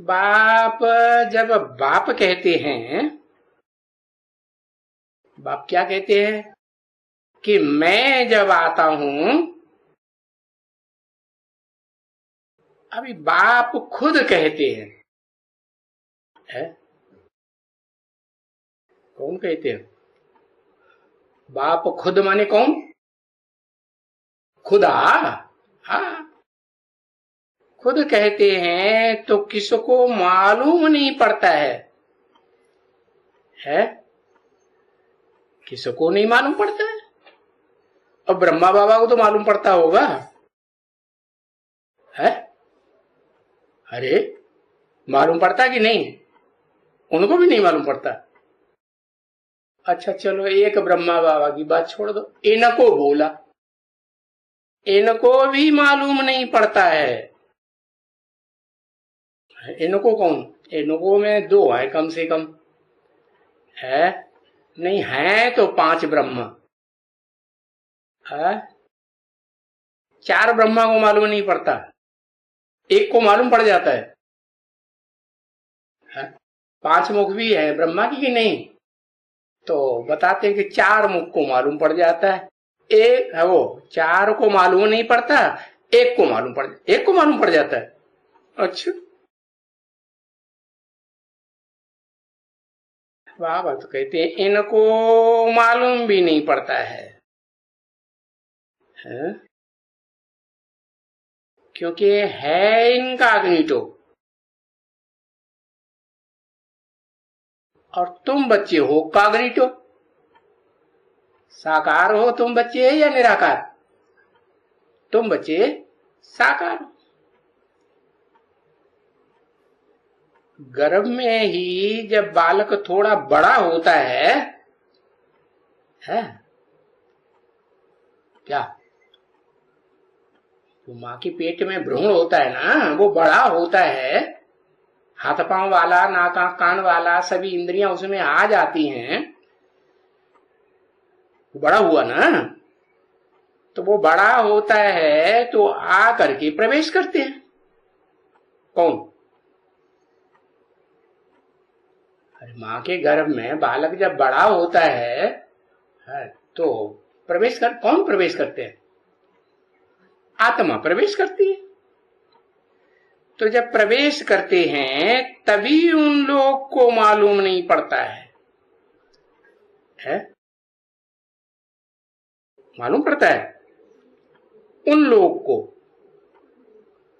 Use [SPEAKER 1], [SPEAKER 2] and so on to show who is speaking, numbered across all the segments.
[SPEAKER 1] बाप, जब बाप कहते हैं, बाप क्या कहते हैं कि मैं जब आता हूं, अभी बाप खुद कहते हैं, है? कौन कहते हैं? बाप खुद माने कौन? खुदा। हाँ, खुद कहते हैं तो किसको मालूम नहीं पड़ता है? किसको नहीं मालूम पड़ता है? अब ब्रह्मा बाबा को तो मालूम पड़ता होगा, है? अरे, मालूम पड़ता कि नहीं? उनको भी नहीं मालूम पड़ता। अच्छा चलो, एक ब्रह्मा बाबा की बात छोड़ दो, इनको बोला, इनको भी मालूम नहीं पड़ता है। इनको कौन? इनको में दो है कम से कम, है? नहीं है तो 5 ब्रह्मा है। 4 ब्रह्मा को मालूम नहीं पड़ता, एक को मालूम पड़ जाता है? 5 मुख भी है ब्रह्मा की कि नहीं? तो बताते हैं कि 4 मुख को मालूम पड़ जाता है। एक है वो, 4 को मालूम नहीं पड़ता, एक को मालूम पड़ जाता है। अच्छा, बाबा तो कहते हैं इनको मालूम भी नहीं पड़ता है? क्योंकि है इनकॉग्निटो, और तुम बच्चे हो कॉग्निटो। साकार हो तुम बच्चे या निराकार? तुम बच्चे साकार हो। गर्भ में ही जब बालक थोड़ा बड़ा होता है क्या, तो माँ के पेट में भ्रूण होता है ना, वो बड़ा होता है, हाथ पांव वाला, नाक आंख कान वाला, सभी इंद्रियां उसमें आ जाती हैं, बड़ा हुआ ना, तो वो बड़ा होता है तो आ करके प्रवेश करते हैं। कौन? अरे माँ के गर्भ में बालक जब बड़ा होता है तो कौन प्रवेश करते हैं? आत्मा प्रवेश करती है। तो जब प्रवेश करते हैं तभी उन लोग को मालूम नहीं पड़ता है? मालूम पड़ता है उन लोग को।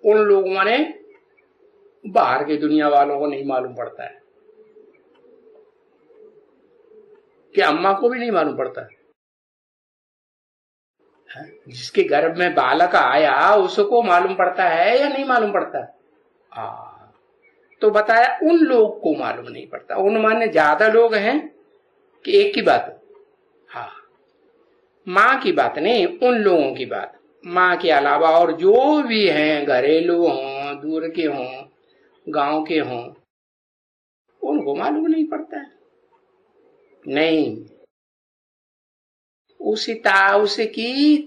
[SPEAKER 1] उन लोग माने बाहर की दुनिया वालों को नहीं मालूम पड़ता है, कि अम्मा को भी नहीं मालूम पड़ता है? जिसके गर्भ में बालक आया उसको मालूम पड़ता है या नहीं मालूम पड़ता? तो बताया उन लोग को मालूम नहीं पड़ता। उन माने ज्यादा लोग हैं कि एक की बात? हाँ, माँ की बात नहीं, उन लोगों की बात। माँ के अलावा और जो भी हैं, घरेलू हों, दूर के हों, गांव के हों, उनको मालूम नहीं पड़ता है। नहीं, उसकी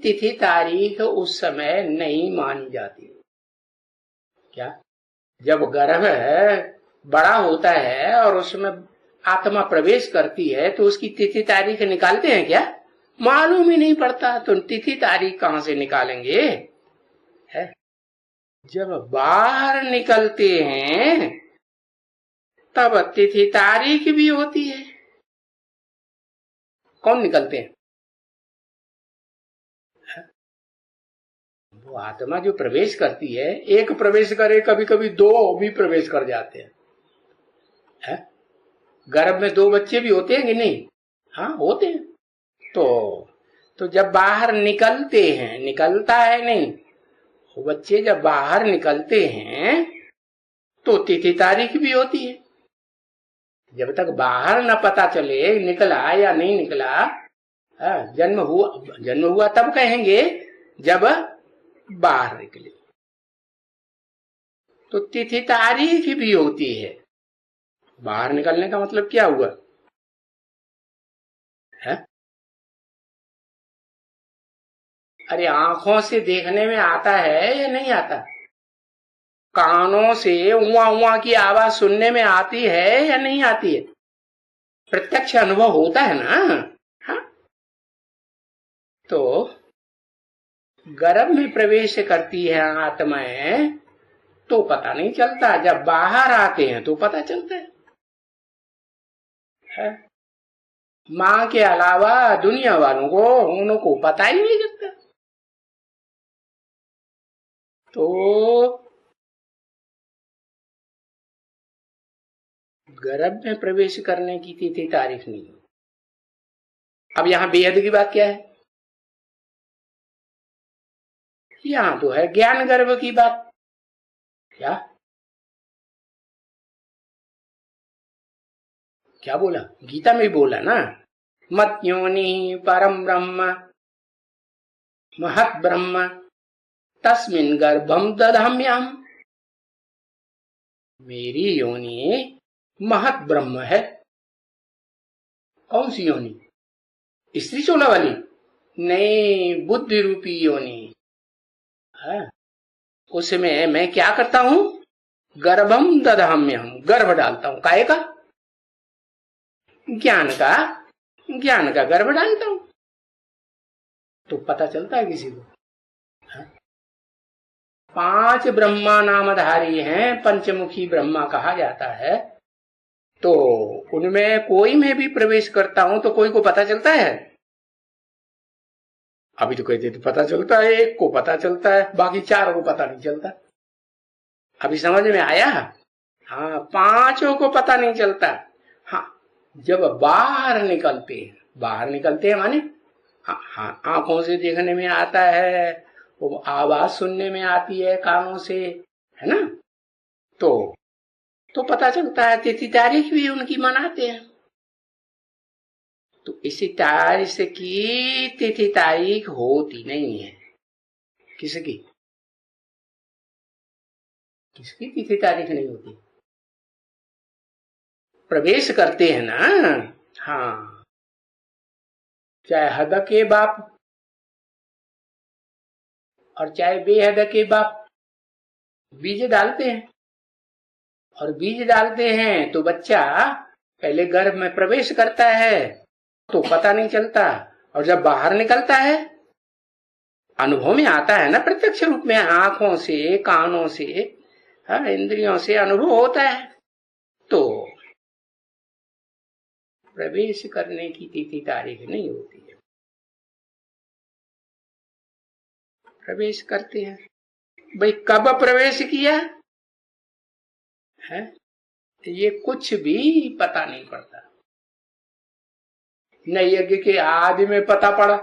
[SPEAKER 1] तिथि तारीख उस समय नहीं मानी जाती। क्या? जब गर्भ बड़ा होता है और उसमें आत्मा प्रवेश करती है तो उसकी तिथि तारीख निकालते हैं क्या? मालूम ही नहीं पड़ता, तो तिथि तारीख कहां से निकालेंगे? है? जब बाहर निकलते हैं तब तिथि तारीख भी होती है। कौन निकलते हैं? वो आत्मा जो प्रवेश करती है, एक प्रवेश करे, कभी कभी 2 भी प्रवेश कर जाते हैं। गर्भ में 2 बच्चे भी होते हैं कि नहीं? हाँ, होते हैं। तो जब बाहर निकलते हैं, निकलता है नहीं, वो बच्चे जब बाहर निकलते हैं तो तिथि तारीख भी होती है। जब तक बाहर न पता चले निकला या नहीं निकला, जन्म हुआ तब कहेंगे जब बाहर निकले, तो तिथि तारीख भी होती है। बाहर निकलने का मतलब क्या हुआ है? अरे आंखों से देखने में आता है या नहीं आता? कानों से उवा उवा की आवाज सुनने में आती है या नहीं आती है? प्रत्यक्ष अनुभव होता है ना। हाँ, तो गर्भ में प्रवेश करती है आत्माएं तो पता नहीं चलता, जब बाहर आते हैं तो पता चलता है? मां के अलावा दुनिया वालों को उनको पता ही नहीं चलता। तो गर्भ में प्रवेश करने की तिथि तारीख नहीं। अब यहां बेहद की बात क्या है? यहां तो है ज्ञान गर्भ की बात। क्या क्या बोला? गीता में बोला ना, मत योनि परम ब्रह्म महत ब्रह्म तस्मिन गर्भम दधाम्यहम। मेरी योनि महत ब्रह्म है। कौन सी योनि? स्त्री चोला वाली नहीं, बुद्धि रूपी योनि है। उसमें मैं क्या करता हूं? गर्भम दधाम्यहम, गर्भ डालता हूं। काहे का? ज्ञान का गर्भ डालता हूं। तो पता चलता है किसी को? है? 5 ब्रह्मा नामधारी हैं, पंचमुखी ब्रह्मा कहा जाता है। तो उनमें कोई में भी प्रवेश करता हूं तो कोई को पता चलता है? अभी तो कहते तो पता चलता है, एक को पता चलता है, बाकी 4 को पता नहीं चलता। अभी समझ में आया? हाँ, 5 को पता नहीं चलता। हाँ, जब बाहर निकलते हैं माने हाँ, हाँ, आंखों से देखने में आता है, वो आवाज सुनने में आती है कानों से, है ना? तो पता चलता है। तिथि तारीख भी उनकी मनाते हैं। तो इसी तारीख की तिथि तारीख होती नहीं है। किसकी तिथि तारीख नहीं होती? प्रवेश करते हैं ना। हाँ, चाहे हद के बाप और चाहे बेहद के बाप बीज डालते हैं, और बीज डालते हैं तो बच्चा पहले गर्भ में प्रवेश करता है तो पता नहीं चलता, और जब बाहर निकलता है अनुभव में आता है ना, प्रत्यक्ष रूप में आंखों से कानों से, हाँ, इंद्रियों से अनुभव होता है। तो प्रवेश करने की तिथि तारीख नहीं होती है। प्रवेश करते हैं भाई, कब प्रवेश किया है ये कुछ भी पता नहीं पड़ता। न यज्ञ के आदि में पता पड़ा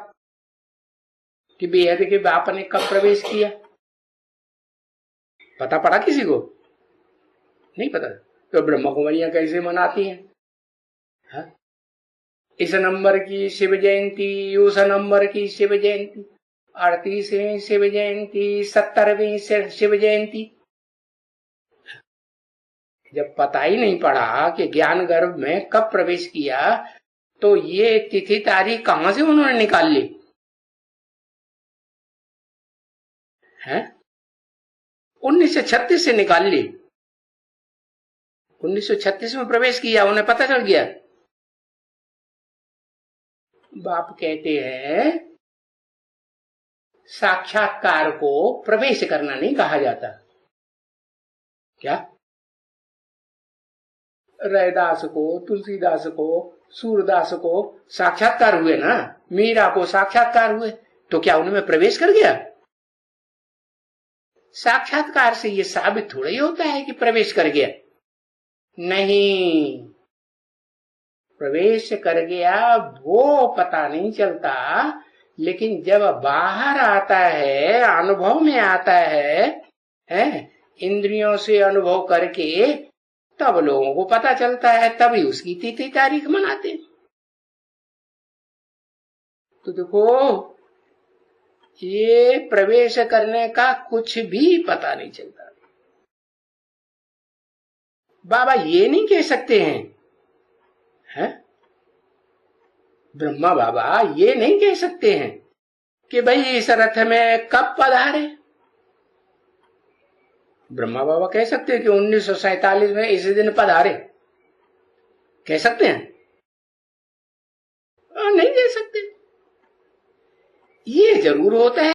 [SPEAKER 1] कि बेहद के बाप ने कब प्रवेश किया। पता पड़ा किसी को? नहीं पता। तो ब्रह्म कुमारियां कैसे मनाती हैं? हाँ? इस नंबर की शिव जयंती, उस नंबर की शिव जयंती, 38वीं शिव जयंती, 70वीं शिव जयंती। जब पता ही नहीं पड़ा कि ज्ञान गर्भ में कब प्रवेश किया, तो ये तिथि तारीख कहां से उन्होंने निकाल ली है? 1936 से निकाल ली। 1936 में प्रवेश किया, उन्हें पता चल गया। बाप कहते हैं साक्षात्कार को प्रवेश करना नहीं कहा जाता। क्या? रैदास को, तुलसीदास को, सूरदास को साक्षात्कार हुए ना, मीरा को साक्षात्कार हुए, तो क्या उनमें प्रवेश कर गया? साक्षात्कार से ये साबित थोड़ा ही होता है कि प्रवेश कर गया। नहीं, प्रवेश कर गया वो पता नहीं चलता, लेकिन जब बाहर आता है, अनुभव में आता है, इंद्रियों से अनुभव करके, तब लोगों को पता चलता है, तभी उसकी तिथि तारीख मनाते। तो देखो, ये प्रवेश करने का कुछ भी पता नहीं चलता। बाबा ये नहीं कह सकते हैं, ब्रह्मा बाबा ये नहीं कह सकते हैं कि भाई इस रथ में कब पधारे। ब्रह्मा बाबा कह सकते हैं कि 1947 में इसी दिन पधारे, कह सकते हैं? नहीं कह सकते। ये जरूर होता है